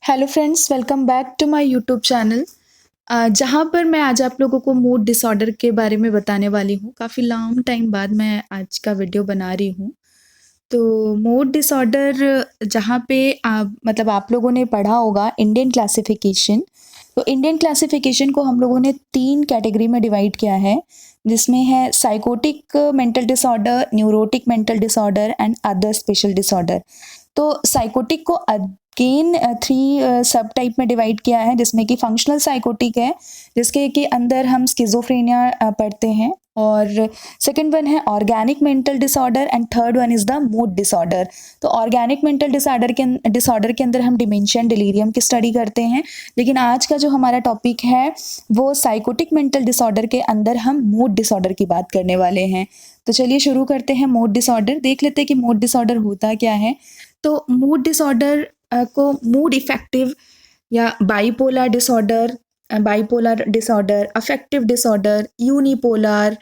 Hello friends, welcome back to my YouTube channel. जहाँ पर मैं आज आप लोगों को मूड डिसऑर्डर के बारे में बताने वाली हूँ। काफ़ी लॉन्ग टाइम बाद मैं आज का वीडियो बना रही हूँ। तो मूड डिसऑर्डर जहाँ पे मतलब आप लोगों ने पढ़ा होगा इंडियन क्लासिफिकेशन। तो इंडियन क्लासिफिकेशन को हम लोगों ने 3 कैटेगरी में डिवाइड किया है, जिसमें है psychotic mental disorder, neurotic mental disorder and other special disorder. तो साइकोटिक को अगेन 3 सब टाइप में डिवाइड किया है, जिसमें कि फंक्शनल साइकोटिक है, जिसके के अंदर हम स्किज़ोफ्रेनिया पढ़ते हैं, और सेकंड वन है organic mental disorder and third one is the mood disorder. तो ऑर्गेनिक मेंटल डिसऑर्डर के अंदर हम डिमेंशिया एंड डिलीरियम की स्टडी करते हैं, लेकिन आज का जो हमारा टॉपिक है वो साइकोटिक मेंटल डिसऑर्डर के अंदर हम मूड डिसऑर्डर की बात करने वाले हैं। तो चलिए शुरू करते हैं। मूड डिसऑर्डर देख लेते हैं कि मूड डिसऑर्डर होता क्या है। तो मूड डिसऑर्डर को मूड इफेक्टिव या bipolar disorder, affective disorder, unipolar,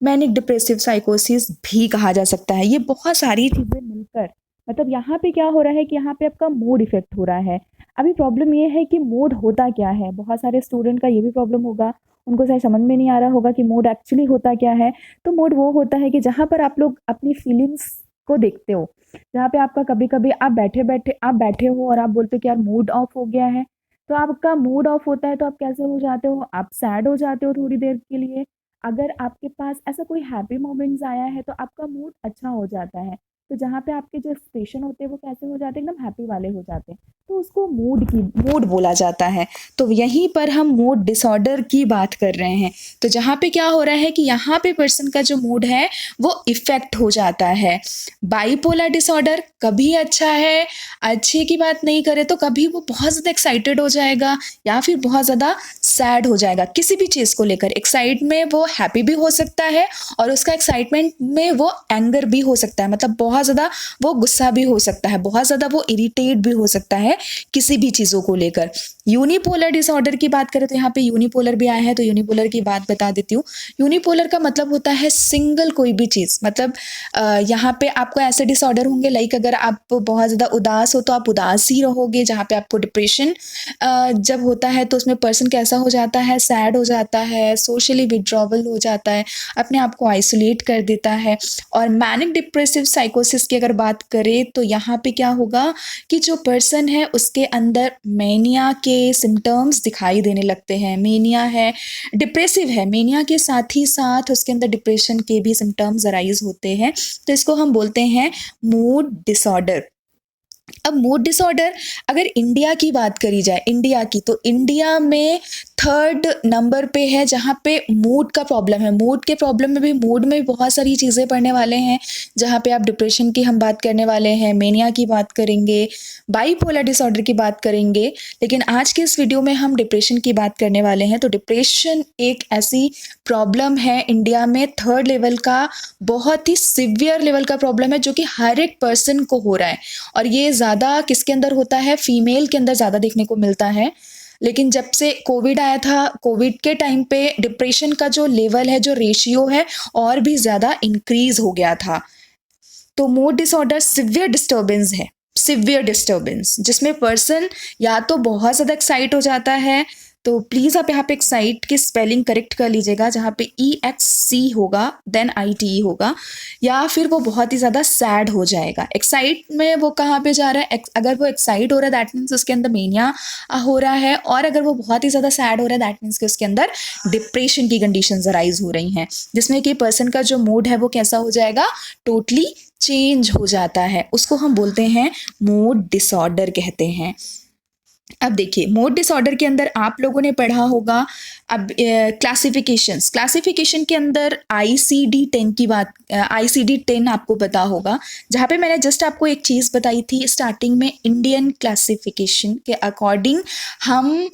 manic depressive साइकोसिस भी कहा जा सकता है। ये बहुत सारी चीज़ें मिलकर मतलब यहाँ पे क्या हो रहा है कि यहाँ पे आपका मूड इफेक्ट हो रहा है। अभी प्रॉब्लम ये है कि मूड होता क्या है। बहुत सारे स्टूडेंट का ये भी प्रॉब्लम होगा, उनको शायद समझ में नहीं आ रहा होगा कि मूड एक्चुअली होता क्या है। तो मूड वो होता है कि जहाँ पर आप लोग अपनी फीलिंग्स को देखते हो, जहाँ पे आपका कभी कभी आप बैठे हो और आप बोलते हो कि यार मूड ऑफ हो गया है। तो आपका मूड ऑफ होता है तो आप कैसे हो जाते हो, आप सैड हो जाते हो थोड़ी देर के लिए। अगर आपके पास ऐसा कोई हैप्पी मोमेंट्स आया है तो आपका मूड अच्छा हो जाता है। तो जहाँ पे आपके जो एक्सप्रेशन होते हैं वो कैसे हो जाते हैं, एकदम हैप्पी वाले हो जाते हैं। तो उसको मूड बोला जाता है। तो यहीं पर हम मूड डिसऑर्डर की बात कर रहे हैं। तो जहाँ पे क्या हो रहा है कि यहाँ पे पर्सन का जो मूड है वो इफेक्ट हो जाता है। बाइपोलर डिसऑर्डर कभी अच्छा है, अच्छे की बात नहीं करें तो कभी वो बहुत ज़्यादा एक्साइटेड हो जाएगा या फिर बहुत ज़्यादा सैड हो जाएगा किसी भी चीज़ को लेकर। एक्साइट में वो हैप्पी भी हो सकता है और उसका एक्साइटमेंट में वो एंगर भी हो सकता है, मतलब बहुत ज़्यादा वो गुस्सा भी हो सकता है, बहुत ज़्यादा वो इरिटेट भी हो सकता है किसी भी चीज़ों को लेकर। यूनिपोलर डिसऑर्डर की बात करें तो यहाँ पे यूनिपोलर भी आया है, तो यूनिपोलर की बात बता देती हूँ। यूनिपोलर का मतलब होता है सिंगल कोई भी चीज़। मतलब यहाँ पे आपको ऐसे डिसऑर्डर होंगे, लाइक अगर आप बहुत ज़्यादा उदास हो तो आप उदास ही रहोगे। जहाँ पे आपको डिप्रेशन जब होता है तो उसमें पर्सन कैसा हो जाता है, सैड हो जाता है, सोशली विड्रॉवल हो जाता है, अपने आप को आइसोलेट कर देता है। और मैनिक डिप्रेसिव साइकोसिस की अगर बात करें तो यहाँ पे क्या होगा कि जो पर्सन है उसके अंदर मेनिया के सिम्टम्स दिखाई देने लगते हैं। मेनिया है, डिप्रेसिव है, मेनिया के साथ ही साथ उसके अंदर डिप्रेशन के भी सिम्टम्स अराइज होते हैं। तो इसको हम बोलते हैं मूड डिसऑर्डर। अब मूड डिसऑर्डर अगर इंडिया की बात करी जाए, इंडिया की, तो इंडिया में थर्ड नंबर पे है जहाँ पे मूड का प्रॉब्लम है। मूड के प्रॉब्लम में भी, मूड में भी बहुत सारी चीज़ें पढ़ने वाले हैं, जहाँ पे आप डिप्रेशन की हम बात करने वाले हैं, मेनिया की बात करेंगे, बाइपोलर डिसऑर्डर की बात करेंगे। लेकिन आज के इस वीडियो में हम डिप्रेशन की बात करने वाले हैं। तो डिप्रेशन एक ऐसी प्रॉब्लम है इंडिया में, थर्ड लेवल का, बहुत ही सिवियर लेवल का प्रॉब्लम है, जो कि हर एक पर्सन को हो रहा है। और ये ज़्यादा किसके अंदर होता है, फीमेल के अंदर ज़्यादा देखने को मिलता है। लेकिन जब से कोविड आया था, कोविड के टाइम पे डिप्रेशन का जो लेवल है, जो रेशियो है, और भी ज़्यादा इंक्रीज हो गया था। तो मूड डिसऑर्डर सिवियर डिस्टर्बेंस है, सिवियर डिस्टर्बेंस, जिसमें पर्सन या तो बहुत ज़्यादा एक्साइट हो जाता है। तो प्लीज़ आप यहाँ पे एक्साइट की स्पेलिंग करेक्ट कर लीजिएगा, जहाँ पे EXC होगा देन ITE होगा। या फिर वो बहुत ही ज़्यादा सैड हो जाएगा। एक्साइट में वो कहाँ पे जा रहा है, अगर वो एक्साइट हो रहा है दैट मीन्स उसके अंदर मेनिया हो रहा है, और अगर वो बहुत ही ज़्यादा सैड हो रहा है दैट मीन्स कि उसके अंदर डिप्रेशन की कंडीशंस अराइज हो रही हैं, जिसमें कि पर्सन का जो मूड है वो कैसा हो जाएगा, टोटली चेंज हो जाता है। उसको हम बोलते हैं मूड डिसऑर्डर कहते हैं। अब देखिए, मूड डिसऑर्डर के अंदर आप लोगों ने पढ़ा होगा अब क्लासिफिकेशन के अंदर ICD-10 की बात, ICD-10 आपको पता होगा, जहाँ पे मैंने जस्ट आपको एक चीज़ बताई थी स्टार्टिंग में। इंडियन क्लासिफिकेशन के अकॉर्डिंग हम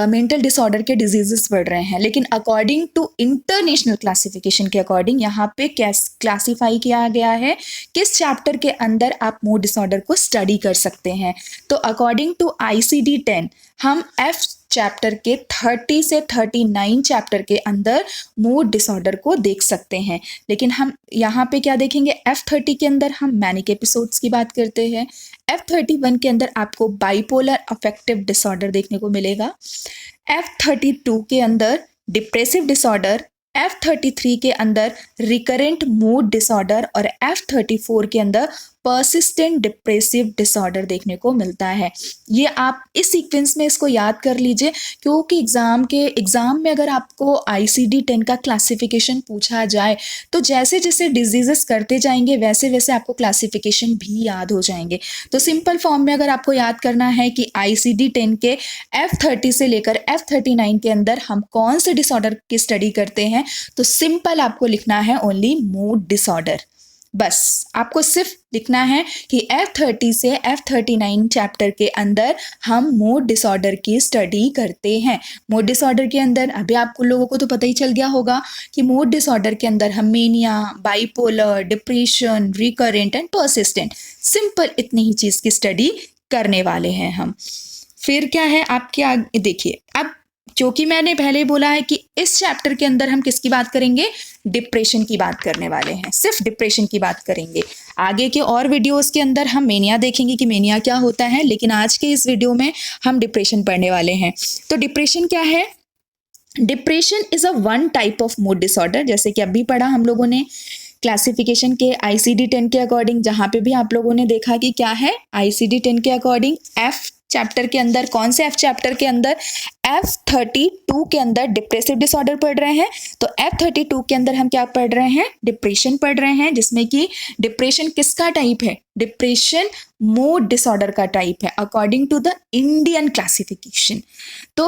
मेंटल डिसऑर्डर के डिजीजेस पढ़ रहे हैं, लेकिन अकॉर्डिंग टू इंटरनेशनल क्लासिफिकेशन के अकॉर्डिंग यहाँ पे क्लासीफाई किया गया है किस चैप्टर के अंदर आप मूड डिसऑर्डर को स्टडी कर सकते हैं। तो अकॉर्डिंग टू ICD-10 हम चैप्टर के 30 से 39 चैप्टर के अंदर मूड डिसऑर्डर को देख सकते हैं। लेकिन हम यहाँ पे क्या देखेंगे, F30 के अंदर हम मैनिक एपिसोड्स की बात करते हैं। F31 के अंदर आपको बाइपोलर अफेक्टिव डिसऑर्डर देखने को मिलेगा। F32 के अंदर डिप्रेसिव डिसऑर्डर, F33 के अंदर रिकरेंट मूड डिसऑर्डर और F34 के अंदर पर्सिस्टेंट डिप्रेसिव डिसऑर्डर देखने को मिलता है। ये आप इस सीक्वेंस में इसको याद कर लीजिए, क्योंकि एग्जाम में अगर आपको ICD-10 का क्लासिफिकेशन पूछा जाए तो जैसे जैसे डिजीजेस करते जाएंगे वैसे वैसे आपको क्लासिफिकेशन भी याद हो जाएंगे। तो सिंपल फॉर्म में अगर आपको याद करना है कि ICD-10 के F30 से लेकर F39 के अंदर हम कौन से डिसऑर्डर की स्टडी करते हैं, तो सिंपल आपको लिखना है ओनली मूड डिसऑर्डर। बस आपको सिर्फ लिखना है कि F30 से F39 चैप्टर के अंदर हम मूड डिसऑर्डर की स्टडी करते हैं। मूड डिसऑर्डर के अंदर अभी आप लोगों को तो पता ही चल गया होगा कि मूड डिसऑर्डर के अंदर हम mania, bipolar, depression, recurrent and persistent, simple इतनी ही चीज़ की स्टडी करने वाले हैं हम। फिर क्या है आपके आगे देखिए, अब क्योंकि मैंने पहले ही बोला है कि इस चैप्टर के अंदर हम किसकी बात करेंगे, डिप्रेशन की बात करने वाले हैं, सिर्फ डिप्रेशन की बात करेंगे। आगे के और वीडियोस के अंदर हम मेनिया देखेंगे कि मेनिया क्या होता है, लेकिन आज के इस वीडियो में हम डिप्रेशन पढ़ने वाले हैं। तो डिप्रेशन क्या है? Depression is a one type of mood disorder, जैसे कि अभी पढ़ा हम लोगों ने क्लासिफिकेशन के ICD-10 के अकॉर्डिंग, जहाँ पे भी आप लोगों ने देखा कि क्या है ICD-10 के अकॉर्डिंग F चैप्टर के अंदर, कौन से F चैप्टर के अंदर, F32 के अंदर डिप्रेसिव डिसऑर्डर पढ़ रहे हैं। तो F32 के अंदर हम क्या पढ़ रहे हैं, डिप्रेशन पढ़ रहे हैं, जिसमें कि डिप्रेशन किसका टाइप है, डिप्रेशन मूड डिसऑर्डर का टाइप है according to the Indian classification. तो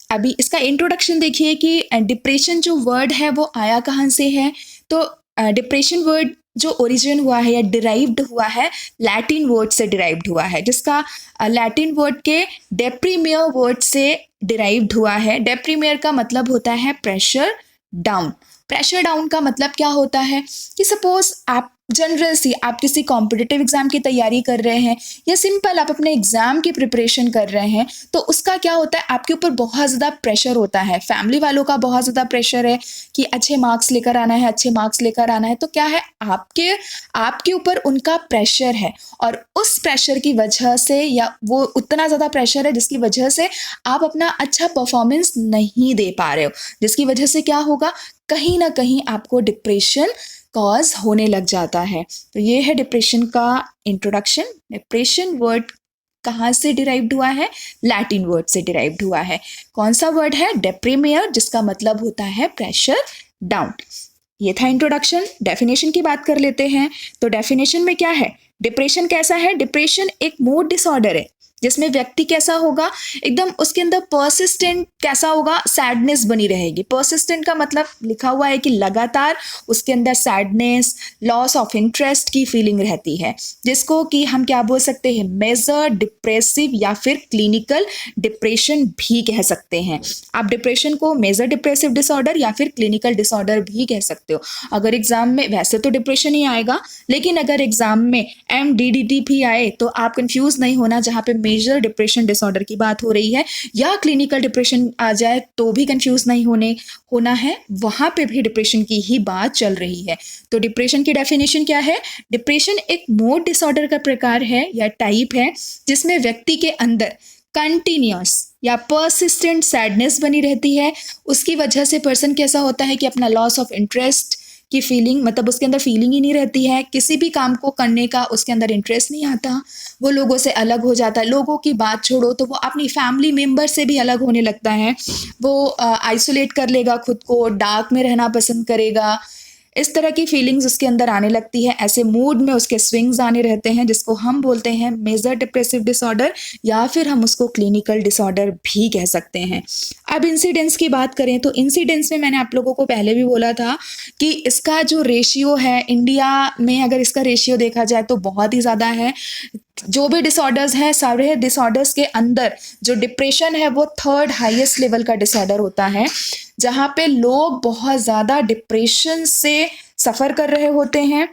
अभी इसका इंट्रोडक्शन देखिए कि डिप्रेशन जो वर्ड है वो आया कहाँ से है। तो डिप्रेशन वर्ड जो ओरिजिन हुआ है या डिराइव्ड हुआ है, लैटिन वर्ड से डिराइव्ड हुआ है, जिसका लैटिन वर्ड के डेप्रीमियर वर्ड से डिराइव्ड हुआ है। डेप्रीमियर का मतलब होता है प्रेशर डाउन। प्रेशर डाउन का मतलब क्या होता है कि सपोज आप जनरल सी आप किसी कॉम्पिटिटिव एग्जाम की तैयारी कर रहे हैं या सिंपल आप अपने एग्जाम की प्रिपरेशन कर रहे हैं, तो उसका क्या होता है, आपके ऊपर बहुत ज़्यादा प्रेशर होता है, फैमिली वालों का बहुत ज़्यादा प्रेशर है कि अच्छे मार्क्स लेकर आना है, अच्छे मार्क्स लेकर आना है। तो क्या है, आपके ऊपर उनका प्रेशर है और उस प्रेशर की वजह से, या वो उतना ज़्यादा प्रेशर है जिसकी वजह से आप अपना अच्छा परफॉर्मेंस नहीं दे पा रहे हो, जिसकी वजह से क्या होगा, कहीं ना कहीं आपको डिप्रेशन कॉज होने लग जाता है। तो ये है डिप्रेशन का इंट्रोडक्शन। डिप्रेशन वर्ड कहाँ से डिराइव्ड हुआ है, लैटिन वर्ड से डिराइव्ड हुआ है। कौन सा वर्ड है, डेप्रीमियर, जिसका मतलब होता है प्रेशर डाउन। ये था इंट्रोडक्शन। डेफिनेशन की बात कर लेते हैं। तो डेफिनेशन में क्या है, डिप्रेशन कैसा है, डिप्रेशन एक मूड डिसऑर्डर है जिसमें व्यक्ति कैसा होगा, एकदम उसके अंदर पर्सिस्टेंट कैसा होगा, सैडनेस बनी रहेगी। पर्सिस्टेंट का मतलब लिखा हुआ है कि लगातार उसके अंदर सैडनेस, लॉस ऑफ इंटरेस्ट की फीलिंग रहती है, जिसको कि हम क्या बोल सकते हैं, मेजर डिप्रेसिव या फिर क्लिनिकल डिप्रेशन भी कह सकते हैं। आप डिप्रेशन को मेजर डिप्रेसिव डिसऑर्डर या फिर क्लिनिकल डिसऑर्डर भी कह सकते हो। अगर एग्जाम में, वैसे तो डिप्रेशन ही आएगा, लेकिन अगर एग्जाम में MDDT भी आए तो आप कंफ्यूज नहीं होना, जहाँ पे मेजर डिप्रेशन डिसऑर्डर की बात हो रही है या क्लिनिकल डिप्रेशन आ जाए तो भी कंफ्यूज नहीं होना है, वहां पे भी डिप्रेशन की ही बात चल रही है। तो डिप्रेशन की डेफिनेशन क्या है, डिप्रेशन एक मूड डिसऑर्डर का प्रकार है या टाइप है जिसमें व्यक्ति के अंदर कंटिन्यूअस या पर्सिस्टेंट सैडनेस बनी रहती है। उसकी वजह से पर्सन कैसा होता है कि अपना लॉस ऑफ इंटरेस्ट की फीलिंग, मतलब उसके अंदर फीलिंग ही नहीं रहती है, किसी भी काम को करने का उसके अंदर इंटरेस्ट नहीं आता, वो लोगों से अलग हो जाता है। लोगों की बात छोड़ो तो वो अपनी फैमिली मेम्बर से भी अलग होने लगता है, वो आइसोलेट कर लेगा खुद को, डार्क में रहना पसंद करेगा, इस तरह की फीलिंग्स उसके अंदर आने लगती है। ऐसे मूड में उसके स्विंग्स आने रहते हैं, जिसको हम बोलते हैं मेजर डिप्रेसिव डिसऑर्डर या फिर हम उसको क्लिनिकल डिसऑर्डर भी कह सकते हैं। अब इंसिडेंस की बात करें तो इंसिडेंस में मैंने आप लोगों को पहले भी बोला था कि इसका जो रेशियो है इंडिया में, अगर इसका रेशियो देखा जाए तो बहुत ही ज़्यादा है। जो भी डिसऑर्डर्स हैं, सारे डिसऑर्डर्स के अंदर जो डिप्रेशन है वो 3rd हाईएस्ट लेवल का डिसऑर्डर होता है, जहाँ पे लोग बहुत ज़्यादा डिप्रेशन से सफ़र कर रहे होते हैं।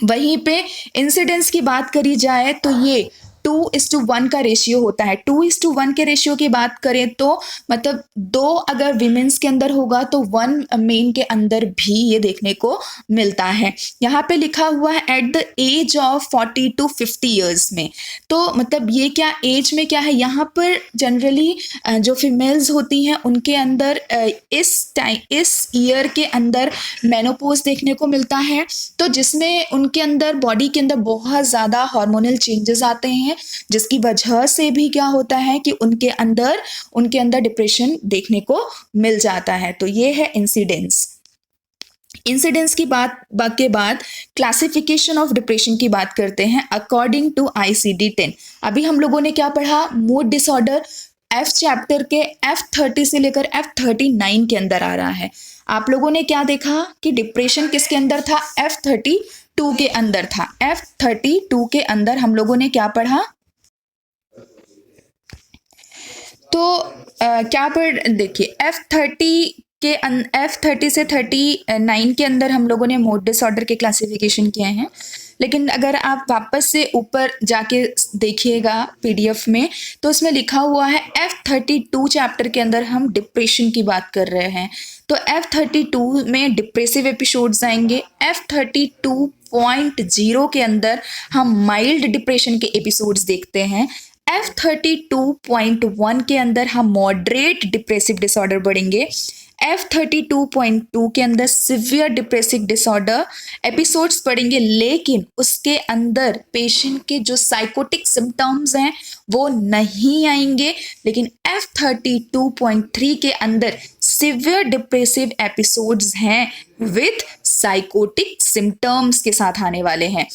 वहीं पे इंसिडेंस की बात करी जाए तो ये 2:1 का रेशियो होता है। 2:1 के रेशियो की बात करें तो मतलब 2 अगर विमेंस के अंदर होगा तो 1 मेन के अंदर भी ये देखने को मिलता है। यहाँ पे लिखा हुआ है at the age of 40 to 50 years में। तो मतलब ये क्या एज में क्या है, यहाँ पर जनरली जो फीमेल्स होती हैं उनके अंदर इस ईयर के अंदर मेनोपॉज देखने को मिलता है, तो जिसमें उनके अंदर बॉडी के अंदर बहुत ज़्यादा हार्मोनल चेंजेस आते हैं, जिसकी वजह से भी क्या होता है कि उनके अंदर डिप्रेशन देखने को मिल जाता है। तो ये है इंसिडेंस की बात के बाद क्लासिफिकेशन ऑफ डिप्रेशन की बात करते हैं अकॉर्डिंग टू ICD-10। अभी हम लोगों ने क्या पढ़ा, मूड डिसऑर्डर F चैप्टर के F30 से लेकर F39 के अंदर आ रहा है। आप लोगों ने क्या देखा कि डिप्रेशन किसके अंदर था, F32 के अंदर था। F32 के अंदर हम लोगों ने क्या पढ़ा, तो क्या पढ़ देखिए F30 से 39 के अंदर हम लोगों ने मूड डिसऑर्डर के क्लासिफिकेशन किए हैं। लेकिन अगर आप वापस से ऊपर जाके देखिएगा PDF में, तो उसमें लिखा हुआ है F32 चैप्टर के अंदर हम डिप्रेशन की बात कर रहे हैं। तो F32 में डिप्रेसिव एपिसोड्स आएंगे। F32.0 के अंदर हम माइल्ड डिप्रेशन के एपिसोड्स देखते हैं। F32.1 के अंदर हम मॉडरेट डिप्रेसिव डिसऑर्डर बढ़ेंगे। F32.2 के अंदर सिवियर डिप्रेसिव डिसऑर्डर एपिसोड्स पढ़ेंगे, लेकिन उसके अंदर पेशेंट के जो साइकोटिक सिम्टम्स हैं वो नहीं आएंगे। लेकिन F32.3 के अंदर सिवियर डिप्रेसिव एपिसोड्स हैं विथ साइकोटिक सिम्टम्स के साथ आने वाले हैं।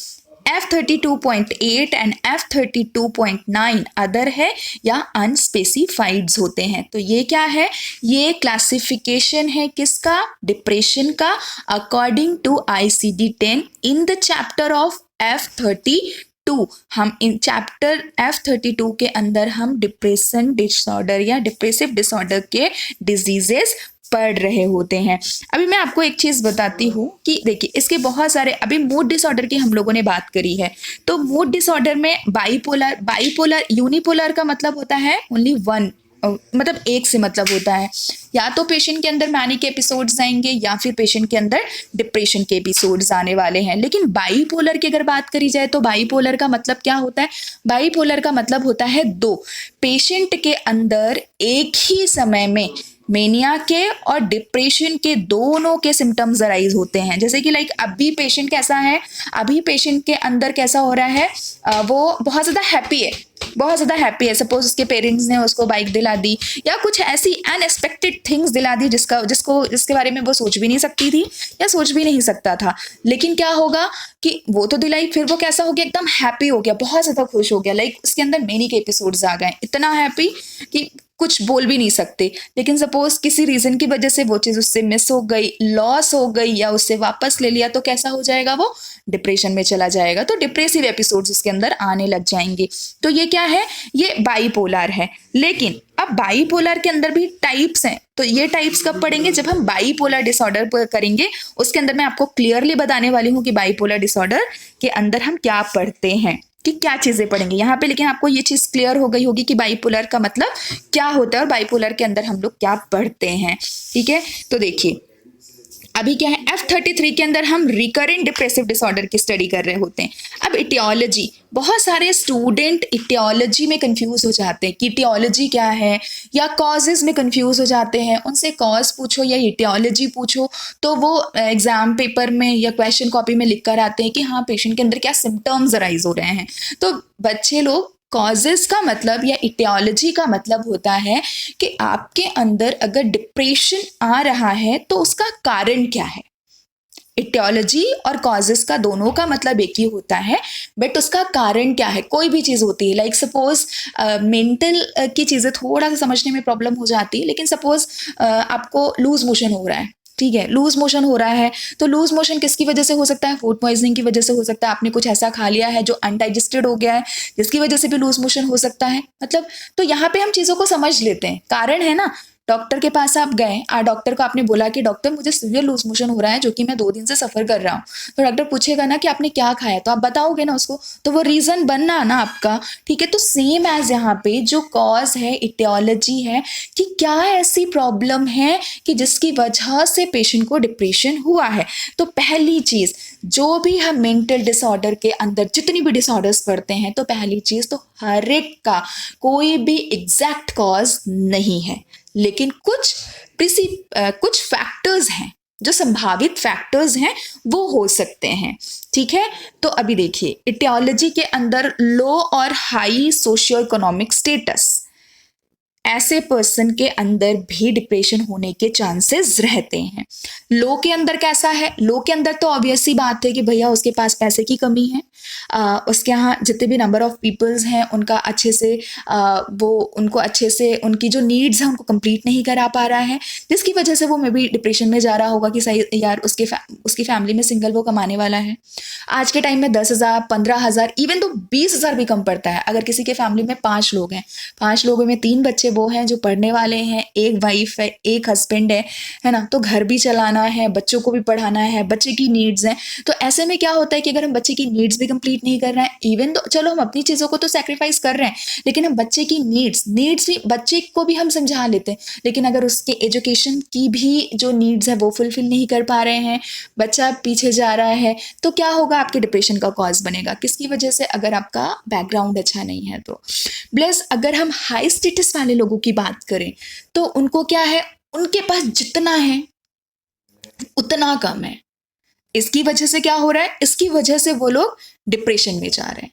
F32.8 एंड F32.9 अदर है या अनस्पेसिफाइड्स होते हैं। तो ये क्या है, ये क्लासिफिकेशन है किसका, डिप्रेशन का, according to ICD-10 in the chapter of F32। हम इन चैप्टर F32 के अंदर हम डिप्रेशन डिसऑर्डर या डिप्रेसिव डिसऑर्डर के डिजीजेस पढ़ रहे होते हैं। अभी मैं आपको एक चीज़ बताती हूँ कि देखिए इसके बहुत सारे, अभी मूड डिसऑर्डर की हम लोगों ने बात करी है, तो मूड डिसऑर्डर में बाइपोलर यूनिपोलर का मतलब होता है ओनली वन, मतलब एक से मतलब होता है, या तो पेशेंट के अंदर मैनिक एपिसोड्स आएंगे या फिर पेशेंट के अंदर डिप्रेशन के एपिसोड्स आने वाले हैं। लेकिन बाइपोलर की अगर बात करी जाए तो बाइपोलर का मतलब क्या होता है, बाइपोलर का मतलब होता है दो, पेशेंट के अंदर एक ही समय में मेनिया के और डिप्रेशन के दोनों के सिम्टम्स अराइज होते हैं। जैसे कि लाइक अभी पेशेंट कैसा है, अभी पेशेंट के अंदर कैसा हो रहा है, वो बहुत ज़्यादा हैप्पी है, सपोज उसके पेरेंट्स ने उसको बाइक दिला दी या कुछ ऐसी अनएक्सपेक्टेड थिंग्स दिला दी जिसके बारे में वो सोच भी नहीं सकती थी या सोच भी नहीं सकता था। लेकिन क्या होगा कि वो तो दिलाई, फिर वो कैसा हो गया, एकदम हैप्पी हो गया, बहुत ज़्यादा खुश हो गया, लाइक उसके अंदर मैनिक एपिसोड्स आ गए, इतना हैप्पी कि कुछ बोल भी नहीं सकते। लेकिन सपोज किसी रीजन की वजह से वो चीज़ उससे मिस हो गई, लॉस हो गई या उससे वापस ले लिया, तो कैसा हो जाएगा, वो डिप्रेशन में चला जाएगा। तो डिप्रेसिव एपिसोड्स उसके अंदर आने लग जाएंगे। तो ये क्या है, ये बाइपोलर है। लेकिन अब बाइपोलर के अंदर भी टाइप्स हैं, तो ये टाइप्स कब पढ़ेंगे, जब हम बाइपोलर डिसऑर्डर करेंगे। उसके अंदर मैं आपको क्लियरली बताने वाली हूँ कि बाइपोलर डिसऑर्डर के अंदर हम क्या पढ़ते हैं, कि क्या चीजें पढ़ेंगे यहाँ पे। लेकिन आपको ये चीज क्लियर हो गई होगी कि बाइपोलर का मतलब क्या होता है और बाइपोलर के अंदर हम लोग क्या पढ़ते हैं। ठीक है, तो देखिए अभी क्या है, F33 के अंदर हम रिकरेंट डिप्रेसिव डिसऑर्डर की स्टडी कर रहे होते हैं। अब इटियोलॉजी, बहुत सारे स्टूडेंट इटियोलॉजी में कंफ्यूज हो जाते हैं कि इटियोलॉजी क्या है, या कॉजेज में कंफ्यूज हो जाते हैं। उनसे कॉज पूछो या इटियोलॉजी पूछो तो वो एग्जाम पेपर में या क्वेश्चन कॉपी में लिख कर आते हैं कि हाँ पेशेंट के अंदर क्या सिम्टम्स अराइज हो रहे हैं। तो बच्चे लोग, कॉजेस का मतलब या इटियोलॉजी का मतलब होता है कि आपके अंदर अगर डिप्रेशन आ रहा है तो उसका कारण क्या है। इटियोलॉजी और कॉजेस का दोनों का मतलब एक ही होता है, बट उसका कारण क्या है। कोई भी चीज़ होती है, लाइक सपोज मेंटल की चीज़ें थोड़ा सा समझने में प्रॉब्लम हो जाती है, लेकिन सपोज आपको लूज मोशन हो रहा है, ठीक है, लूज मोशन हो रहा है, तो लूज मोशन किसकी वजह से हो सकता है, फूड पॉइजनिंग की वजह से हो सकता है। आपने कुछ ऐसा खा लिया है जो अनडाइजेस्टेड हो गया है, जिसकी वजह से भी लूज मोशन हो सकता है। मतलब तो यहाँ पे हम चीज़ों को समझ लेते हैं, कारण है ना, डॉक्टर के पास आप गए, डॉक्टर को आपने बोला कि डॉक्टर मुझे सीवियर लूज मोशन हो रहा है जो कि मैं 2 दिन से सफर कर रहा हूँ। तो डॉक्टर पूछेगा ना कि आपने क्या खाया, तो आप बताओगे ना उसको, तो वो रीजन बनना ना आपका। ठीक है, तो सेम एज यहाँ पे जो कॉज है, इटियोलॉजी है कि क्या ऐसी प्रॉब्लम है कि जिसकी वजह से पेशेंट को डिप्रेशन हुआ है। तो पहली चीज, जो भी हम मेंटल डिसऑर्डर के अंदर जितनी भी डिसऑर्डर्स पढ़ते हैं, तो पहली चीज तो हर एक का कोई भी एग्जैक्ट कॉज नहीं है, लेकिन कुछ फैक्टर्स हैं, जो संभावित फैक्टर्स हैं वो हो सकते हैं। ठीक है, तो अभी देखिए इटियोलॉजी के अंदर लो और हाई सोशियो इकोनॉमिक स्टेटस, ऐसे पर्सन के अंदर भी डिप्रेशन होने के चांसेस रहते हैं। लो के अंदर कैसा है, लो के अंदर तो ऑब्वियस सी बात है कि भैया उसके पास पैसे की कमी है, उसके यहाँ जितने भी नंबर ऑफ पीपल्स हैं उनका अच्छे से वो उनको अच्छे से उनकी जो नीड्स हैं उनको कंप्लीट नहीं करा पा रहा है, जिसकी वजह से वो मे बी डिप्रेशन में जा रहा होगा कि सही यार उसकी फैमिली में सिंगल वो कमाने वाला है। आज के टाइम में 10,000, 15,000, इवन तो 20,000 भी कम पड़ता है। अगर किसी के फैमिली में 5 लोग हैं, 5 लोगों में 3 बच्चे वो हैं जो पढ़ने वाले हैं, एक वाइफ है, एक हस्बैंड है ना, तो घर भी चलाना है, बच्चों को भी पढ़ाना है, बच्चे की नीड्स हैं। तो ऐसे में क्या होता है कि अगर हम बच्चे की नीड्स भी कंप्लीट नहीं कर रहे हैं, इवन तो चलो हम अपनी चीज़ों को तो सेक्रीफाइस कर रहे हैं, लेकिन हम बच्चे की नीड्स भी बच्चे को भी हम समझा लेते हैं, लेकिन अगर उसके एजुकेशन की भी जो नीड्स है वो फुलफिल नहीं कर पा रहे हैं, बच्चा पीछे जा रहा है, तो क्या होगा, आपके डिप्रेशन का कॉज बनेगा। किसकी वजह से, अगर आपका बैकग्राउंड अच्छा नहीं है तो। प्लस अगर हम हाई स्टेटस वाले लोगों की बात करें तो उनको क्या है, उनके पास जितना है उतना कम है। इसकी वजह से क्या हो रहा है, इसकी वजह से वो लोग डिप्रेशन में जा रहे हैं।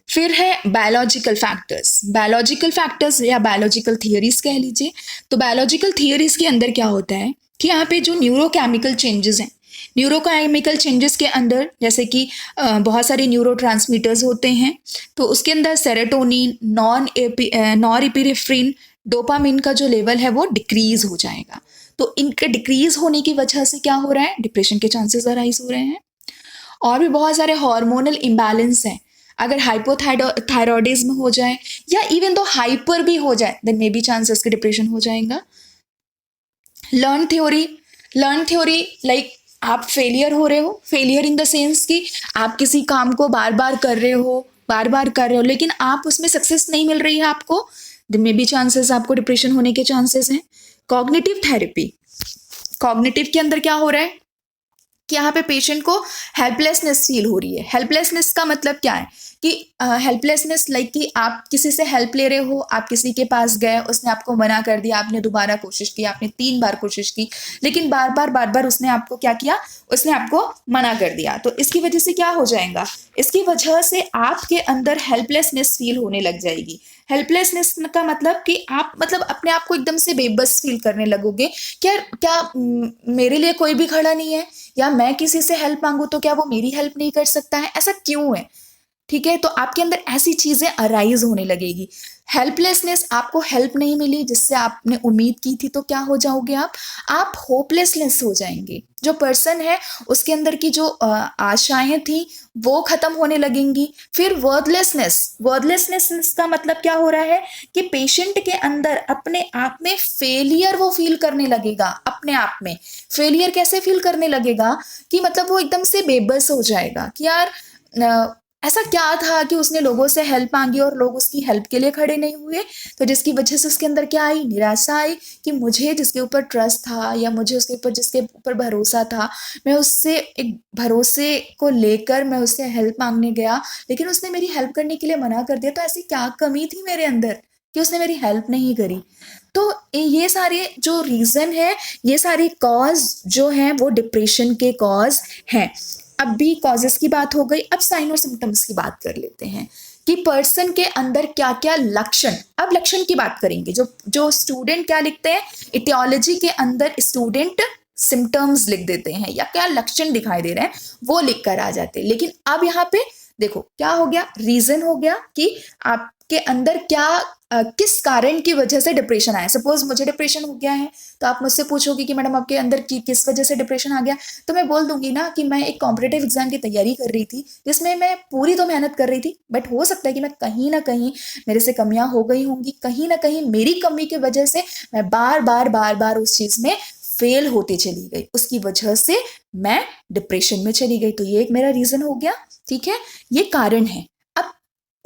फिर है बायोलॉजिकल फैक्टर्स या बायोलॉजिकल थियरीज कह लीजिए। तो बायोलॉजिकल थियरीज के अंदर क्या होता है कि यहाँ पे जो न्यूरोकेमिकल चेंजेस हैं, न्यूरोकेमिकल चेंजेस के अंदर जैसे कि बहुत सारे न्यूरोट्रांसमीटर्स होते हैं, तो उसके अंदर सेरोटोनिन, नॉरएपिनेफ्रिन, डोपामिन का जो लेवल है वो डिक्रीज हो जाएगा। तो इनके डिक्रीज होने की वजह से क्या हो रहा है, डिप्रेशन के चांसेस अराइज हो रहे हैं। और भी बहुत सारे हार्मोनल इम्बैलेंस हैं। अगर हाइपोथायरॉयडिज्म हो जाए या इवन तो हाइपर भी हो जाए, देन मे बी चांसेस के डिप्रेशन हो जाएगा। लर्न थ्योरी लाइक आप फेलियर हो रहे हो, फेलियर इन द सेंस कि आप किसी काम को बार बार कर रहे हो लेकिन आप उसमें सक्सेस नहीं मिल रही है आपको, देन मे बी चांसेस आपको डिप्रेशन होने के चांसेस हैं। कॉग्निटिव थेरेपी, कॉग्निटिव के अंदर क्या हो रहा है कि यहाँ पे पेशेंट को हेल्पलेसनेस फील हो रही है। हेल्पलेसनेस का मतलब क्या है कि हेल्पलेसनेस लाइक कि आप किसी से हेल्प ले रहे हो, आप किसी के पास गए, उसने आपको मना कर दिया, आपने दोबारा कोशिश की, आपने 3 बार कोशिश की, लेकिन बार बार उसने आपको क्या किया, उसने आपको मना कर दिया। तो इसकी वजह से क्या हो जाएगा, इसकी वजह से आपके अंदर हेल्पलेसनेस फील होने लग जाएगी। हेल्पलेसनेस का मतलब कि आप मतलब अपने आप को एकदम से बेबस फील करने लगोगे, क्या मेरे लिए कोई भी खड़ा नहीं है, या मैं किसी से हेल्प मांगू तो क्या वो मेरी हेल्प नहीं कर सकता है, ऐसा क्यों है। ठीक है, तो आपके अंदर ऐसी चीजें अराइज होने लगेगी। हेल्पलेसनेस, आपको हेल्प नहीं मिली जिससे आपने उम्मीद की थी, तो क्या हो जाओगे आप होपलेसनेस हो जाएंगे। जो पर्सन है उसके अंदर की जो आशाएं थी वो खत्म होने लगेंगी। फिर वर्डलेसनेस का मतलब क्या हो रहा है कि पेशेंट के अंदर अपने आप में फेलियर वो फील करने लगेगा। अपने आप में फेलियर कैसे फील करने लगेगा कि मतलब वो एकदम से बेबस हो जाएगा कि यार ऐसा क्या था कि उसने लोगों से हेल्प मांगी और लोग उसकी हेल्प के लिए खड़े नहीं हुए, तो जिसकी वजह से उसके अंदर क्या आई, निराशा आई कि मुझे जिसके ऊपर ट्रस्ट था या मुझे जिसके ऊपर भरोसा था, मैं उससे एक भरोसे को लेकर मैं उससे हेल्प मांगने गया, लेकिन उसने मेरी हेल्प करने के लिए मना कर दिया। तो ऐसी क्या कमी थी मेरे अंदर कि उसने मेरी हेल्प नहीं करी। तो ये सारे जो रीज़न है, ये सारे कॉज जो हैं वो डिप्रेशन के कॉज हैं। अब भी कॉजेस की बात हो गई, अब साइन और सिम्टम्स की बात कर लेते हैं कि पर्सन के अंदर क्या क्या लक्षण। अब लक्षण की बात करेंगे, जो स्टूडेंट क्या लिखते हैं, इटियोलॉजी के अंदर स्टूडेंट सिम्टम्स लिख देते हैं या क्या लक्षण दिखाई दे रहे हैं वो लिख कर आ जाते हैं, लेकिन अब यहाँ पे देखो क्या हो गया, रीजन हो गया कि आपके अंदर क्या किस कारण की वजह से डिप्रेशन आया। सपोज मुझे डिप्रेशन हो गया है, तो आप मुझसे पूछोगे कि मैडम आपके अंदर किस वजह से डिप्रेशन आ गया, तो मैं बोल दूंगी ना कि मैं एक कॉम्पिटेटिव एग्जाम की तैयारी कर रही थी, जिसमें मैं पूरी तो मेहनत कर रही थी, बट हो सकता है कि मैं कहीं ना कहीं मेरे से कमियां हो गई होंगी, कहीं ना कहीं मेरी कमी की वजह से मैं बार बार बार बार उस चीज में फेल होती चली गई, उसकी वजह से मैं डिप्रेशन में चली गई। तो ये एक मेरा रीजन हो गया, ठीक है, ये कारण है। अब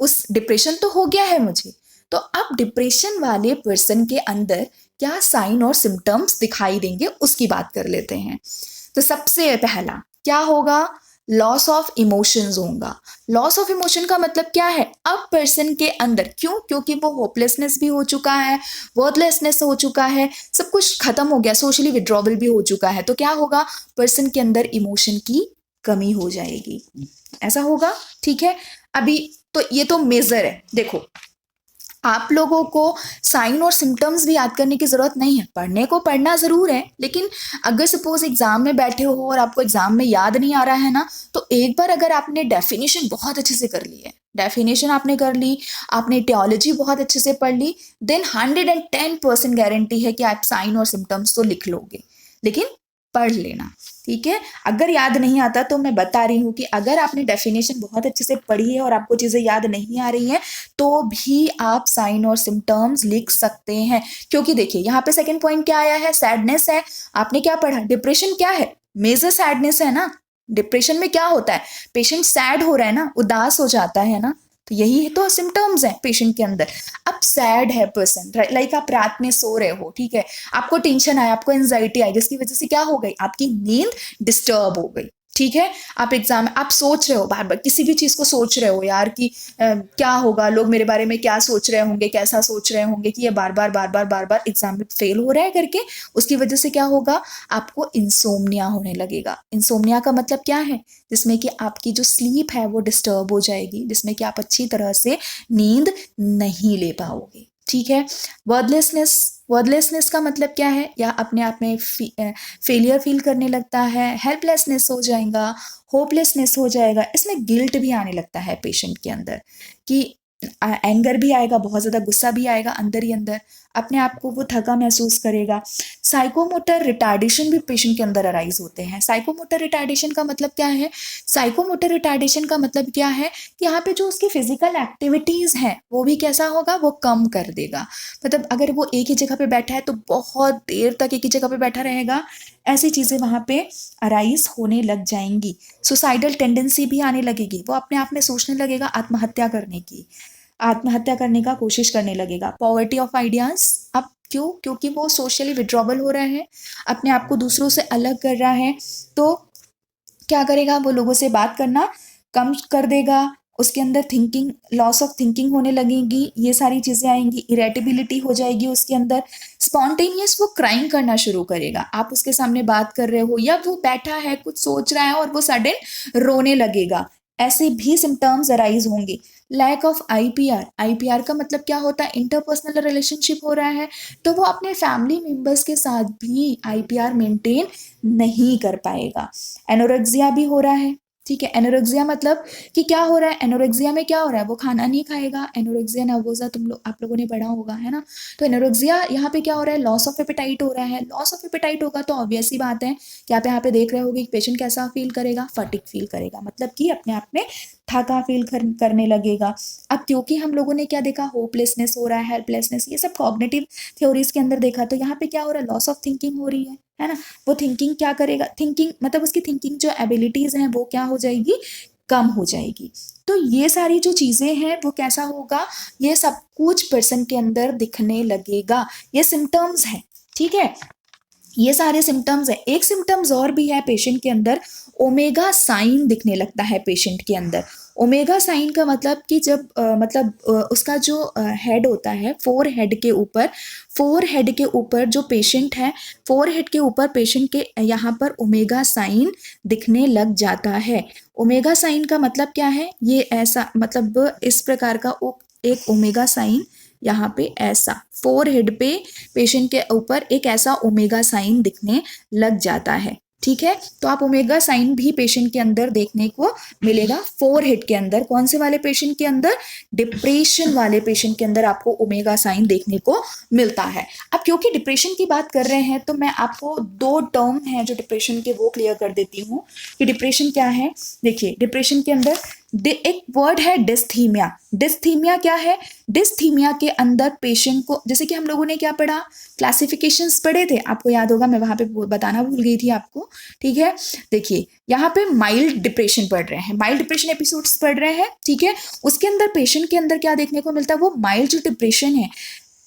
उस डिप्रेशन तो हो गया है मुझे, तो अब डिप्रेशन वाले पर्सन के अंदर क्या साइन और सिम्टम्स दिखाई देंगे उसकी बात कर लेते हैं। तो सबसे पहला क्या होगा, लॉस ऑफ इमोशंस होगा। लॉस ऑफ इमोशन का मतलब क्या है, अब पर्सन के अंदर, क्यों, क्योंकि वो होपलेसनेस भी हो चुका है, वर्थलेसनेस हो चुका है, सब कुछ खत्म हो गया, सोशली विड्रॉवल भी हो चुका है, तो क्या होगा, पर्सन के अंदर इमोशन की कमी हो जाएगी, ऐसा होगा, ठीक है। अभी तो ये तो मेजर है। देखो आप लोगों को साइन और सिम्टम्स भी याद करने की जरूरत नहीं है, पढ़ने को पढ़ना जरूर है, लेकिन अगर सपोज एग्जाम में बैठे हो और आपको एग्जाम में याद नहीं आ रहा है ना, तो एक बार अगर आपने डेफिनेशन बहुत अच्छे से कर ली है, डेफिनेशन आपने कर ली, आपने टियोलॉजी बहुत अच्छे से पढ़ ली, देन 110% गारंटी है कि आप साइन और सिम्टम्स तो लिख लोगे, लेकिन पढ़ लेना, ठीक है। अगर याद नहीं आता तो मैं बता रही हूँ कि अगर आपने डेफिनेशन बहुत अच्छे से पढ़ी है और आपको चीजें याद नहीं आ रही हैं, तो भी आप साइन और सिम्टम्स लिख सकते हैं। क्योंकि देखिए यहाँ पे सेकंड पॉइंट क्या आया है, सैडनेस है। आपने क्या पढ़ा, डिप्रेशन क्या है, मेजर सैडनेस है ना। डिप्रेशन में क्या होता है, पेशेंट सैड हो रहा है ना, उदास हो जाता है ना, तो यही तो सिम्टम्स हैं पेशेंट के अंदर। अब सैड है पर्सन, लाइक आप रात में सो रहे हो, ठीक है, आपको टेंशन आया, आपको एंजाइटी आई, जिसकी वजह से क्या हो गई, आपकी नींद डिस्टर्ब हो गई, ठीक है। आप एग्जाम, आप सोच रहे हो बार बार, किसी भी चीज को सोच रहे हो यार कि क्या होगा, लोग मेरे बारे में क्या सोच रहे होंगे, कैसा सोच रहे होंगे, कि ये बार बार बार बार बार बार एग्जाम में फेल हो रहा है करके, उसकी वजह से क्या होगा, आपको इंसोम्निया होने लगेगा। इंसोम्निया का मतलब क्या है, जिसमें कि आपकी जो स्लीप है वो डिस्टर्ब हो जाएगी, जिसमें कि आप अच्छी तरह से नींद नहीं ले पाओगे, ठीक है। वर्डलेसनेस, वर्डलेसनेस का मतलब क्या है, या अपने आप में फेलियर फील करने लगता है, हेल्पलेसनेस हो जाएगा, होपलेसनेस हो जाएगा, इसमें गिल्ट भी आने लगता है पेशेंट के अंदर, कि एंगर भी आएगा, बहुत ज़्यादा गुस्सा भी आएगा अंदर ही अंदर, अपने आप को वो थका महसूस करेगा। साइकोमोटर रिटार्डेशन भी पेशेंट के अंदर अराइज होते हैं। साइकोमोटर रिटार्डेशन का मतलब क्या है, साइकोमोटर रिटार्डेशन का मतलब क्या है कि यहाँ पे जो उसकी फिजिकल एक्टिविटीज़ हैं वो भी कैसा होगा, वो कम कर देगा। मतलब अगर वो एक ही जगह पे बैठा है तो बहुत देर तक एक ही जगह पे बैठा रहेगा, ऐसी चीज़ें वहाँ पे अराइज होने लग जाएंगी। सुसाइडल टेंडेंसी भी आने लगेगी, वो अपने आप में सोचने लगेगा आत्महत्या करने की, आत्महत्या करने का कोशिश करने लगेगा। पॉवर्टी ऑफ आइडियाज, अब क्यों, क्योंकि वो सोशली विड्रॉवल हो रहा है, अपने आप को दूसरों से अलग कर रहा है, तो क्या करेगा, वो लोगों से बात करना कम कर देगा, उसके अंदर थिंकिंग, लॉस ऑफ थिंकिंग होने लगेगी, ये सारी चीजें आएंगी, इरेटेबिलिटी हो जाएगी उसके अंदर, स्पॉन्टेनियस वो क्राइम करना शुरू करेगा। आप उसके सामने बात कर रहे हो या वो बैठा है कुछ सोच रहा है और वो सडन रोने लगेगा, ऐसे भी सिम्टम्स अराइज होंगे। लैक ऑफ आईपीआर, आईपीआर का मतलब क्या होता है, इंटरपर्सनल रिलेशनशिप हो रहा है, तो वो अपने फैमिली मेंबर्स के साथ भी आईपीआर मेंटेन नहीं कर पाएगा। एनोरेक्सिया भी हो रहा है, ठीक है। एनोरेक्सिया मतलब कि क्या हो रहा है, एनोरेक्सिया में क्या हो रहा है, वो खाना नहीं खाएगा, एनोरेक्सिया नर्वोसा आप लोगों ने पढ़ा होगा, है ना। तो एनोरेक्सिया यहाँ पे क्या हो रहा है, लॉस ऑफ एपेटाइट हो रहा है। लॉस ऑफ एपेटाइट होगा तो ऑब्वियस सी बात है कि आप यहाँ पे देख रहे होगे कि पेशेंट कैसा फील करेगा, फटीग फील करेगा, मतलब कि अपने आप में थका फील करने लगेगा। अब क्योंकि हम लोगों ने क्या देखा, होपलेसनेस हो रहा है, हेल्पलेसनेस, ये सब कॉग्निटिव थ्योरीज के अंदर देखा, तो यहाँ पे क्या हो रहा है, लॉस ऑफ थिंकिंग हो रही है ना। वो थिंकिंग क्या करेगा, थिंकिंग मतलब उसकी थिंकिंग जो एबिलिटीज हैं वो क्या हो जाएगी, कम हो जाएगी। तो ये सारी जो चीजें हैं वो कैसा होगा, ये सब कुछ पर्सन के अंदर दिखने लगेगा, ये सिम्टम्स हैं, ठीक है। ये सारे सिम्टम्स है। एक सिम्टम्स और भी है पेशेंट के अंदर, ओमेगा साइन दिखने लगता है पेशेंट के अंदर। ओमेगा साइन का मतलब कि जब उसका जो हेड होता है, फोर हेड के ऊपर, फोर हेड के ऊपर जो पेशेंट है, फोर हेड के ऊपर पेशेंट के यहाँ पर ओमेगा साइन दिखने लग जाता है। ओमेगा साइन का मतलब क्या है, ये ऐसा मतलब इस प्रकार का एक ओमेगा साइन यहाँ पे ऐसा फोर हेड पे पेशेंट के ऊपर एक ऐसा ओमेगा साइन दिखने लग जाता है, ठीक है, तो आप ओमेगा साइन भी पेशेंट के अंदर देखने को मिलेगा। फोरहेड के अंदर, कौन से वाले पेशेंट के अंदर? डिप्रेशन वाले पेशेंट के अंदर आपको ओमेगा साइन देखने को मिलता है। अब क्योंकि डिप्रेशन की बात कर रहे हैं तो मैं आपको दो टर्म हैं जो डिप्रेशन के वो क्लियर कर देती हूँ कि डिप्रेशन क्या है। देखिए, डिप्रेशन के अंदर एक वर्ड है डिस्थीमिया। डिस्थीमिया क्या है? डिस्थीमिया के अंदर पेशेंट को, जैसे कि हम लोगों ने क्या पढ़ा, क्लासिफिकेशंस पढ़े थे, आपको याद होगा, मैं वहां पे बताना भूल गई थी आपको। ठीक है, देखिए यहाँ पे माइल्ड डिप्रेशन पढ़ रहे हैं, माइल्ड डिप्रेशन एपिसोड्स पढ़ रहे हैं। ठीक है, उसके अंदर पेशेंट के अंदर क्या देखने को मिलता है? वो माइल्ड जो डिप्रेशन है,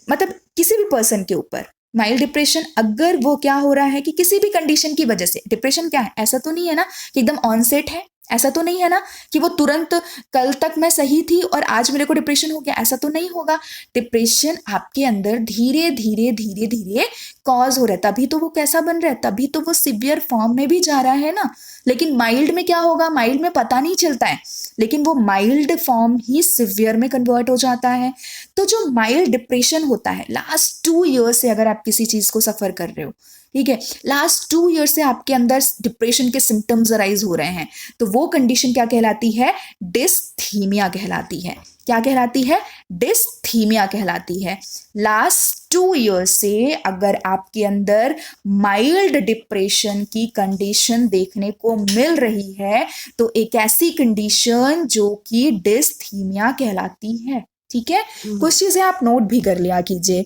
मतलब किसी भी पर्सन के ऊपर माइल्ड डिप्रेशन, अगर वो क्या हो रहा है कि किसी भी कंडीशन की वजह से, डिप्रेशन क्या है, ऐसा तो नहीं है ना कि एकदम ऑनसेट है, ऐसा तो नहीं है ना कि वो तुरंत कल तक मैं सही थी और आज मेरे को डिप्रेशन हो गया, ऐसा तो नहीं होगा। डिप्रेशन आपके अंदर धीरे धीरे धीरे धीरे कॉज हो रहा है, तभी तो वो कैसा बन रहा है, तभी तो वो सिवियर फॉर्म में भी जा रहा है ना। लेकिन माइल्ड में क्या होगा? माइल्ड में पता नहीं चलता है, लेकिन वो माइल्ड फॉर्म ही सिवियर में कन्वर्ट हो जाता है। तो जो माइल्ड डिप्रेशन होता है, लास्ट 2 ईयर्स से अगर आप किसी चीज को सफर कर रहे हो, ठीक है, लास्ट 2 ईयर से आपके अंदर डिप्रेशन के सिम्टम्स अराइज हो रहे हैं, तो वो कंडीशन क्या कहलाती है? डिस्थीमिया कहलाती है। क्या कहलाती है? डिस्थीमिया कहलाती है। लास्ट 2 ईयर से अगर आपके अंदर माइल्ड डिप्रेशन की कंडीशन देखने को मिल रही है तो एक ऐसी कंडीशन जो कि डिस्थीमिया कहलाती है। ठीक है, कुछ चीजें आप नोट भी कर लिया कीजिए।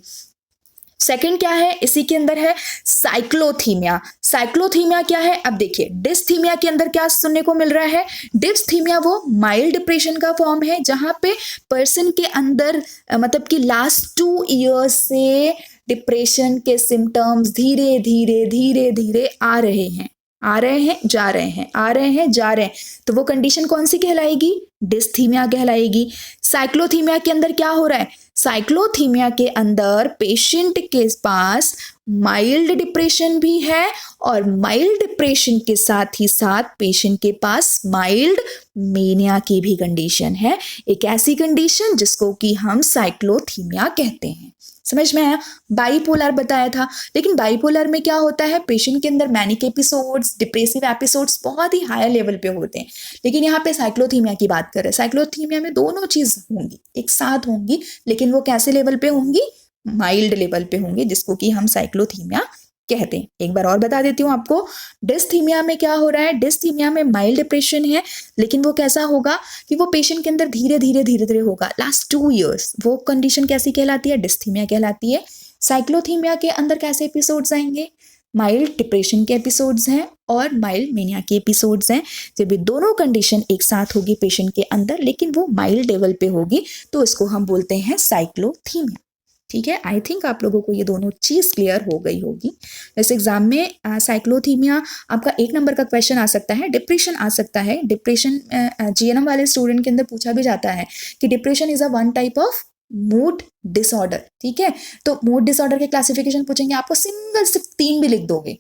सेकंड क्या है इसी के अंदर है? साइक्लोथीमिया। साइक्लोथीमिया क्या है? अब देखिए, डिस्थीमिया के अंदर क्या सुनने को मिल रहा है? डिस्थीमिया वो माइल्ड डिप्रेशन का फॉर्म है जहां पे पर्सन के अंदर मतलब कि लास्ट 2 ईयर्स से डिप्रेशन के सिम्टम्स धीरे धीरे धीरे धीरे आ रहे हैं, आ रहे हैं, जा रहे हैं, आ रहे हैं, जा रहे हैं, तो वो कंडीशन कौन सी कहलाएगी? डिस्थीमिया कहलाएगी। साइक्लोथीमिया के अंदर क्या हो रहा है? साइक्लोथीमिया के अंदर पेशेंट के पास माइल्ड डिप्रेशन भी है और माइल्ड डिप्रेशन के साथ ही साथ पेशेंट के पास माइल्ड मेनिया की भी कंडीशन है, एक ऐसी कंडीशन जिसको कि हम साइक्लोथीमिया कहते हैं। समझ में आया? बाइपोलर बताया था, लेकिन बाइपोलर में क्या होता है? पेशेंट के अंदर मैनिक एपिसोड्स, डिप्रेसिव एपिसोड्स बहुत ही हायर लेवल पे होते हैं, लेकिन यहाँ पे साइक्लोथीमिया की बात कर रहे हैं। साइक्लोथीमिया में दोनों चीज होंगी, एक साथ होंगी, लेकिन वो कैसे लेवल पे होंगी? माइल्ड लेवल पे होंगे, जिसको कि हम साइक्लोथीमिया कहते हैं। एक बार और बता देती हूँ आपको, डिस्थीमिया में क्या हो रहा है? डिस्थीमिया में माइल्ड डिप्रेशन है, लेकिन वो कैसा होगा कि वो पेशेंट के अंदर धीरे धीरे धीरे धीरे होगा, लास्ट 2 ईयर्स। वो कंडीशन कैसी कहलाती है? डिस्थीमिया कहलाती है। साइक्लोथीमिया के अंदर कैसे एपिसोड्स आएंगे? माइल्ड डिप्रेशन के एपिसोड्स हैं और माइल्ड मेनिया के एपिसोड्स हैं। जब ये दोनों कंडीशन एक साथ होगी पेशेंट के अंदर, लेकिन वो माइल्ड लेवल पे होगी, तो इसको हम बोलते हैं साइक्लोथीमिया। ठीक है, आई थिंक आप लोगों को ये दोनों चीज क्लियर हो गई होगी। वैसे एग्जाम में साइक्लोथीमिया आपका 1 नंबर का क्वेश्चन आ सकता है, डिप्रेशन आ सकता है। डिप्रेशन जीएनएम वाले स्टूडेंट के अंदर पूछा भी जाता है कि depression is a one type of mood disorder. ठीक है, तो मूड डिसऑर्डर के क्लासिफिकेशन पूछेंगे आपको, सिंगल सिर्फ 3 भी लिख दोगे,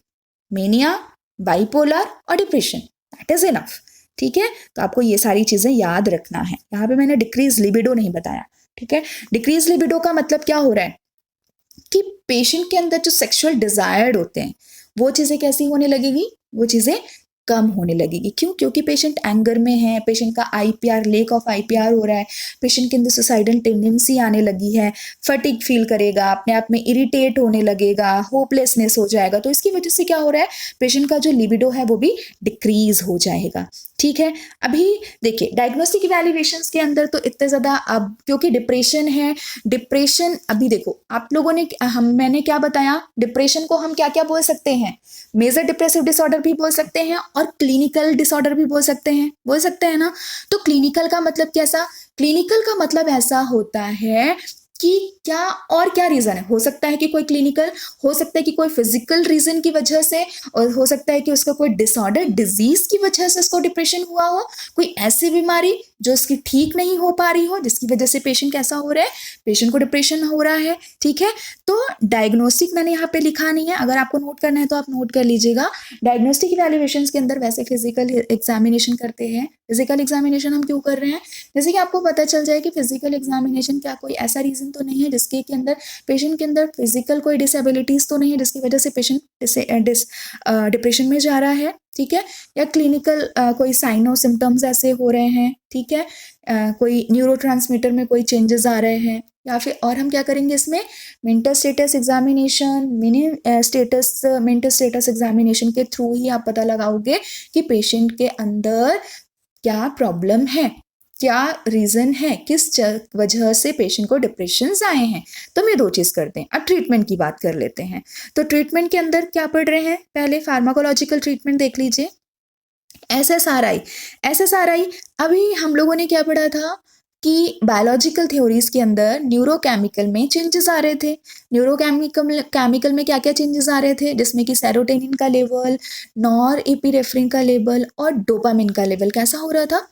मेनिया, बाइपोलर और डिप्रेशन, दैट इज इनफ। ठीक है, तो आपको ये सारी चीजें याद रखना है। यहाँ पे मैंने डिक्रीज लिबिडो नहीं बताया। ठीक है, डिक्रीज लिबिडो का मतलब क्या हो रहा है कि पेशेंट के अंदर जो सेक्सुअल डिजायर्ड होते हैं वो चीजें कैसी होने लगेगी? वो चीजें कम होने लगेगी। क्यों? क्योंकि पेशेंट एंगर में है, पेशेंट का आईपीआर, लेक ऑफ आईपीआर हो रहा है, पेशेंट के अंदर सुसाइडल टेंडेंसी आने लगी है, फटीग फील करेगा, अपने आप में इरिटेट होने लगेगा, होपलेसनेस हो जाएगा। तो इसकी वजह से क्या हो रहा है? पेशेंट का जो लिबिडो है वो भी डिक्रीज हो जाएगा। ठीक है, अभी देखिए डायग्नोस्टिक इवैल्यूएशंस के अंदर तो इतने ज्यादा, अब क्योंकि डिप्रेशन है, डिप्रेशन अभी देखो आप लोगों ने मैंने क्या बताया, डिप्रेशन को हम क्या क्या बोल सकते हैं? मेजर डिप्रेसिव डिसऑर्डर भी बोल सकते हैं और क्लिनिकल डिसऑर्डर भी बोल सकते हैं ना। तो क्लिनिकल का मतलब कैसा? क्लिनिकल का मतलब ऐसा होता है कि क्या और क्या रीजन है। हो सकता है कि कोई क्लिनिकल, हो सकता है कि कोई फिजिकल रीजन की वजह से, और हो सकता है कि उसका कोई डिसऑर्डर, डिजीज की वजह से उसको डिप्रेशन हुआ हो, कोई ऐसी बीमारी जो उसकी ठीक नहीं हो पा रही हो जिसकी वजह से पेशेंट कैसा हो रहा है, पेशेंट को डिप्रेशन हो रहा है। ठीक है, तो डायग्नोस्टिक मैंने यहाँ पे लिखा नहीं है, अगर आपको नोट करना है तो आप नोट कर लीजिएगा। डायग्नोस्टिक इवैल्यूएशंस के अंदर वैसे फिजिकल एग्जामिनेशन करते हैं। फिजिकल एग्जामिनेशन हम क्यों कर रहे हैं? जैसे कि आपको पता चल जाए कि फिजिकल एग्जामिनेशन क्या कोई ऐसा रीजन रीज़न तो नहीं है जिसके के अंदर पेशेंट के अंदर फिजिकल कोई डिसेबिलिटीज़ तो नहीं है जिसकी वजह से पेशेंट डिप्रेशन में जा रहा है, ठीक है, या क्लिनिकल कोई साइन और सिम्टम्स ऐसे हो रहे हैं, ठीक है, कोई न्यूरोट्रांसमीटर में कोई चेंजेस आ रहे हैं, या फिर और हम क्या करेंगे इसमें mental status examination mental status examination के थ्रू ही आप पता लगाओगे कि पेशेंट के अंदर क्या प्रॉब्लम है, क्या रीज़न है, किस वजह से पेशेंट को डिप्रेशंस आए हैं। तो हम ये 2 चीज़ करते हैं। अब ट्रीटमेंट की बात कर लेते हैं। तो ट्रीटमेंट के अंदर क्या पढ़ रहे हैं, पहले फार्माकोलॉजिकल ट्रीटमेंट देख लीजिए। एसएसआरआई अभी हम लोगों ने क्या पढ़ा था कि बायोलॉजिकल थ्योरीज के अंदर न्यूरोकेमिकल में चेंजेस आ रहे थे। न्यूरोकेमिकल में क्या क्या चेंजेस आ रहे थे, जिसमें कि सेरोटोनिन का लेवल, नॉर एपिनेफ्रिन का लेवल और डोपामिन का लेवल कैसा हो रहा था,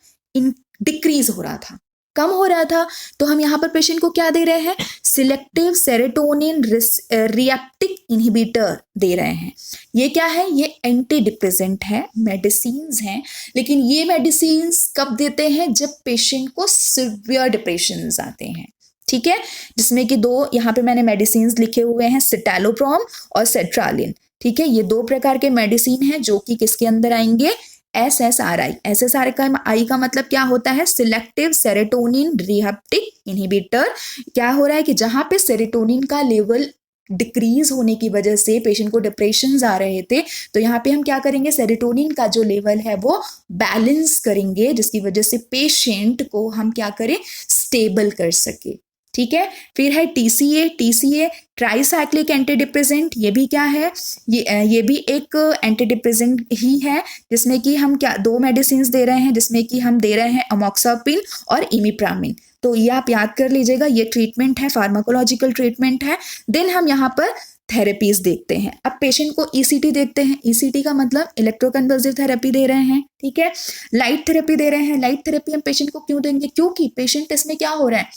डिक्रीज हो रहा था, कम हो रहा था। तो हम यहाँ पर पेशेंट को क्या दे रहे हैं, सिलेक्टिव सेरोटोनिन रिएप्टिक इनहिबिटर दे रहे हैं। ये क्या है, ये एंटी डिप्रेसेंट है, मेडिसिन्स हैं, लेकिन ये मेडिसिन्स कब देते हैं, जब पेशेंट को सिवियर डिप्रेशंस आते हैं, ठीक है, जिसमें कि 2 यहाँ पे मैंने मेडिसिन्स लिखे हुए हैं, सिटालोप्रोम और सेट्रालिन, ठीक है। ये 2 प्रकार के मेडिसिन हैं जो कि किसके अंदर आएंगे, एसएसआरआई का मतलब क्या होता है, सिलेक्टिव सेरोटोनिन रिएप्टिक इनहिबिटर। क्या हो रहा है कि जहां पे सेरोटोनिन का लेवल डिक्रीज होने की वजह से पेशेंट को डिप्रेशंस आ रहे थे, तो यहाँ पे हम क्या करेंगे, सेरोटोनिन का जो लेवल है वो बैलेंस करेंगे, जिसकी वजह से पेशेंट को हम क्या करें, स्टेबल कर सके, ठीक है। फिर है टीसीए ट्राइसाइक्लिक एंटी डिप्रेसेंट। ये भी क्या है, ये भी एक एंटी डिप्रेसेंट ही है, जिसमें कि हम क्या 2 मेडिसिन दे रहे हैं, जिसमें कि हम दे रहे हैं अमोक्सापिन और इमिप्रामिन। तो ये आप याद कर लीजिएगा, ये ट्रीटमेंट है, फार्माकोलॉजिकल ट्रीटमेंट है। देन हम यहाँ पर थेरेपीज देखते हैं। अब पेशेंट को ईसीटी देखते हैं। ईसीटी का मतलब इलेक्ट्रोकन्वल्सिव थेरेपी दे रहे हैं, ठीक है, लाइट थेरेपी दे रहे हैं। लाइट थेरेपी हम पेशेंट को क्यों देंगे, क्योंकि पेशेंट इसमें क्या हो रहा है,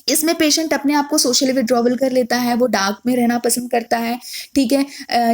इसमें पेशेंट अपने आप को सोशली विड्रॉवल कर लेता है, वो डार्क में रहना पसंद करता है, ठीक है,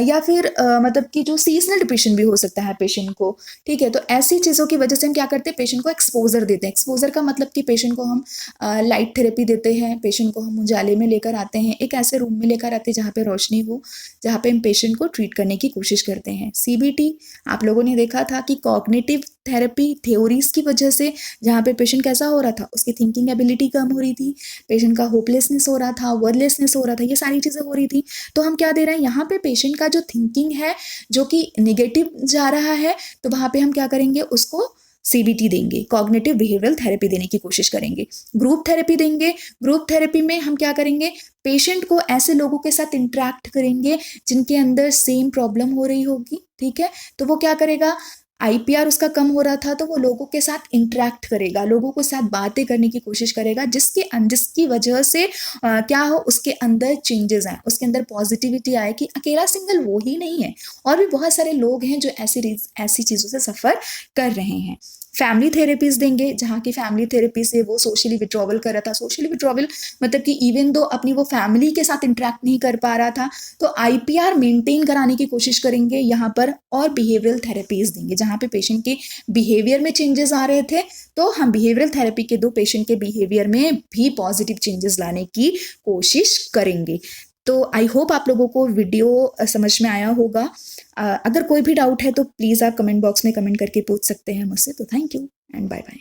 या फिर मतलब कि जो सीजनल डिप्रेशन भी हो सकता है पेशेंट को, ठीक है। तो ऐसी चीज़ों की वजह से हम क्या करते हैं, पेशेंट को एक्सपोजर देते हैं। एक्सपोजर का मतलब कि पेशेंट को हम लाइट थेरेपी देते हैं, पेशेंट को हम उजाले में लेकर आते हैं, एक ऐसे रूम में लेकर आते हैं जहाँ पे रोशनी हो, जहाँ पे हम पेशेंट को ट्रीट करने की कोशिश करते हैं। सीबीटी आप लोगों ने देखा था कि कॉग्निटिव थेरेपी थ्योरीज की वजह से, जहाँ पे पेशेंट कैसा हो रहा था, उसकी थिंकिंग एबिलिटी कम हो रही थी, पेशेंट का होपलेसनेस हो रहा था, वर्डलेसनेस हो रहा था, ये सारी चीज़ें हो रही थी। तो हम क्या दे रहे हैं यहाँ पे, पेशेंट का जो थिंकिंग है जो कि निगेटिव जा रहा है, तो वहाँ पे हम क्या करेंगे, उसको सीबीटी देंगे, कॉग्निटिव बिहेवियरल थेरेपी देने की कोशिश करेंगे। ग्रुप थेरेपी देंगे। ग्रुप थेरेपी में हम क्या करेंगे, पेशेंट को ऐसे लोगों के साथ इंटरेक्ट करेंगे जिनके अंदर सेम प्रॉब्लम हो रही होगी, ठीक है। तो वो क्या करेगा, आईपीआर उसका कम हो रहा था, तो वो लोगों के साथ इंटरेक्ट करेगा, लोगों के साथ बातें करने की कोशिश करेगा, जिसकी वजह से क्या हो, उसके अंदर चेंजेस आए, उसके अंदर पॉजिटिविटी आए कि अकेला सिंगल वो ही नहीं है, और भी बहुत सारे लोग हैं जो ऐसी चीज़ों से सफ़र कर रहे हैं। फैमिली थेरेपीज देंगे, जहाँ की फैमिली थेरेपी से वो सोशली विड्रॉवल कर रहा था। सोशली विड्रॉवल मतलब कि इवन दो अपनी वो फैमिली के साथ इंटरेक्ट नहीं कर पा रहा था, तो आईपीआर मेंटेन कराने की कोशिश करेंगे यहाँ पर, और बिहेवियरल थेरेपीज देंगे जहाँ पे पेशेंट के बिहेवियर में चेंजेस आ रहे थे, तो हम बिहेवियरल थेरेपी के दो पेशेंट के बिहेवियर में भी पॉजिटिव चेंजेस लाने की कोशिश करेंगे। तो आई होप आप लोगों को वीडियो समझ में आया होगा। अगर कोई भी डाउट है तो प्लीज़ आप कमेंट बॉक्स में कमेंट करके पूछ सकते हैं मुझसे। तो thank you and bye bye.